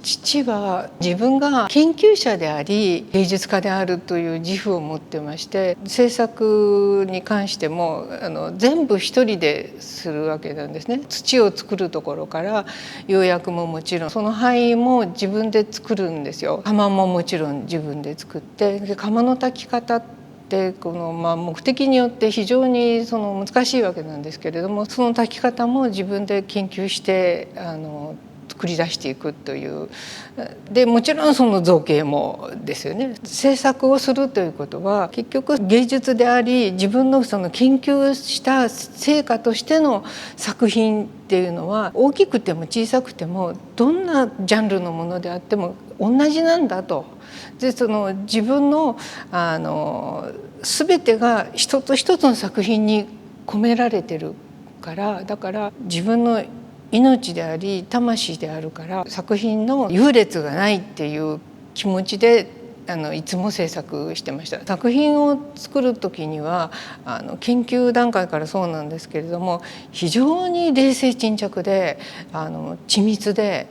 父は自分が研究者であり芸術家であるという自負を持ってまして、制作に関しても全部一人でするわけなんですね。土を作るところから釉薬ももちろん、その灰も自分で作るんですよ。窯ももちろん自分で作って、で窯の焚き方って目的によって非常に難しいわけなんですけれども、その焚き方も自分で研究して作り出していくという。でもちろんその造形もですよね。制作をするということは結局芸術であり、自分のその研究した成果としての作品っていうのは、大きくても小さくてもどんなジャンルのものであっても同じなんだと。で自分の全てが一つ一つの作品に込められてるから、だから自分の命であり魂であるから、作品の優劣がないっていう気持ちでいつも制作してました。作品を作る時には研究段階からそうなんですけれども、非常に冷静沈着で緻密で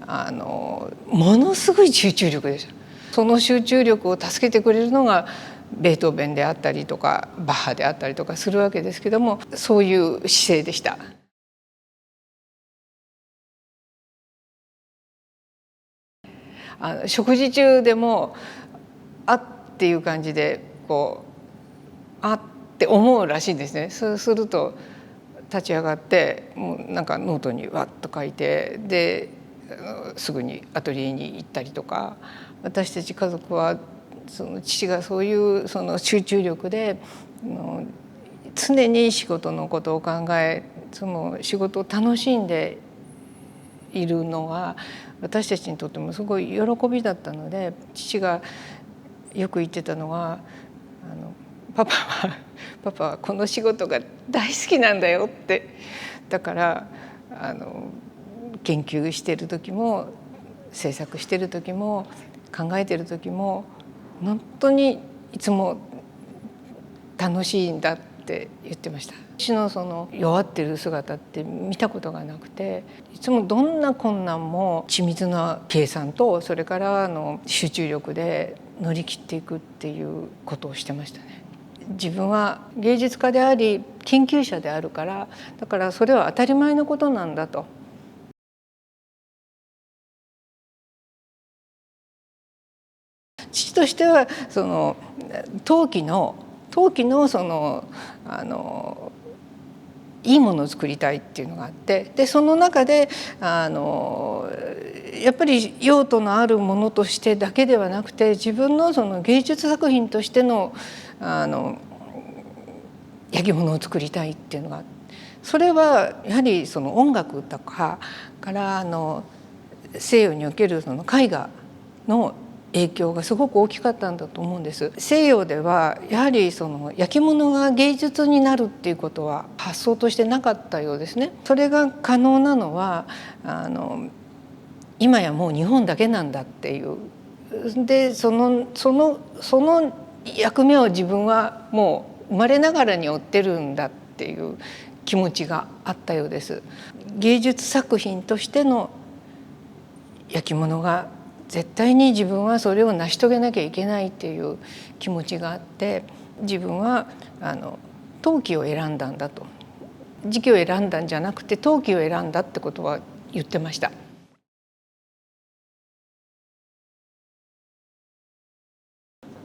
ものすごい集中力でした。その集中力を助けてくれるのがベートーベンであったりとかバッハであったりとかするわけですけども、そういう姿勢でした。食事中でもあっていう感じであって思うらしいんですね。そうすると立ち上がってもうなんかノートにわっと書いて、ですぐにアトリエに行ったりとか。私たち家族は父がそういう集中力で常に仕事のことを考え、仕事を楽しんでいるのが私たちにとってもすごい喜びだったので、父がよく言ってたのはパパはこの仕事が大好きなんだよって。だから研究してる時も制作してる時も考えてる時も本当にいつも楽しいんだって言ってました。父の弱ってる姿って見たことがなくて、いつもどんな困難も緻密な計算とそれから集中力で乗り切っていくっていうことをしてましたね。自分は芸術家であり研究者であるから、だからそれは当たり前のことなんだと。父としては陶器のいいものを作りたいっていうのがあって、でその中でやっぱり用途のあるものとしてだけではなくて、自分の芸術作品としての焼き物を作りたいっていうのが、それはやはり音楽とかから西洋における絵画の影響がすごく大きかったんだと思うんです。西洋ではやはり焼き物が芸術になるっていうことは発想としてなかったようですね。それが可能なのは今やもう日本だけなんだっていう。でその役目を自分はもう生まれながらに負ってるんだっていう気持ちがあったようです。芸術作品としての焼き物が絶対に自分はそれを成し遂げなきゃいけないっていう気持ちがあって、自分は陶器を選んだんだと。時期を選んだんじゃなくて陶器を選んだってことは言ってました。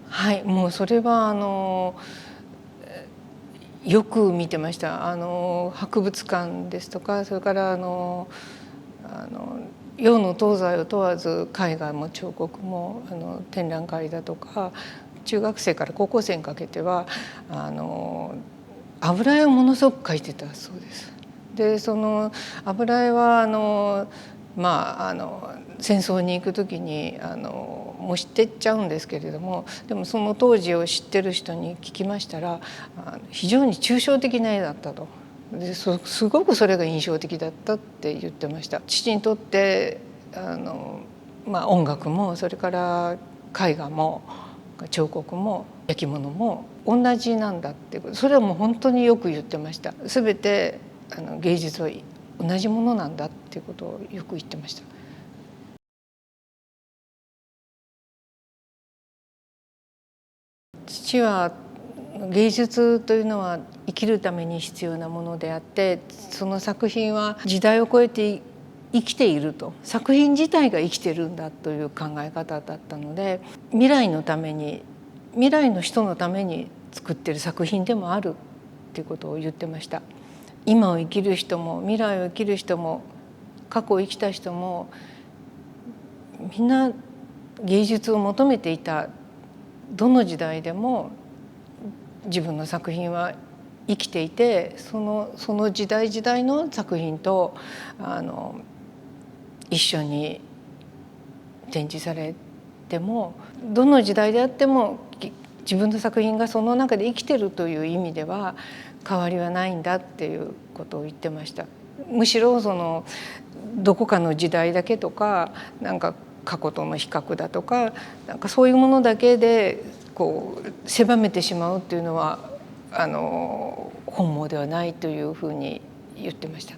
はい、もうそれはよく見てました。博物館ですとか、それから洋の東西を問わず絵画も彫刻も展覧会だとか、中学生から高校生にかけては油絵をものすごく描いてたそうです。でその油絵は戦争に行く時にもう知ってっちゃうんですけれども、でもその当時を知ってる人に聞きましたら非常に抽象的な絵だったと。すごくそれが印象的だったって言ってました。父にとって音楽もそれから絵画も彫刻も焼き物も同じなんだっていうこと、それはもう本当によく言ってました。全て芸術は同じものなんだっていうことをよく言ってました。父は芸術というのは生きるために必要なものであって、その作品は時代を超えて生きていると、作品自体が生きてるんだという考え方だったので、未来のために未来の人のために作ってる作品でもあるっていうことを言ってました。今を生きる人も未来を生きる人も過去を生きた人もみんな芸術を求めていた。どの時代でも自分の作品は生きていて、その時代時代の作品と一緒に展示されても、どの時代であっても自分の作品がその中で生きてるという意味では変わりはないんだっていうことを言ってました。むしろどこかの時代だけとか過去との比較だとかそういうものだけで狭めてしまうっていうのは本望ではないというふうに言ってました。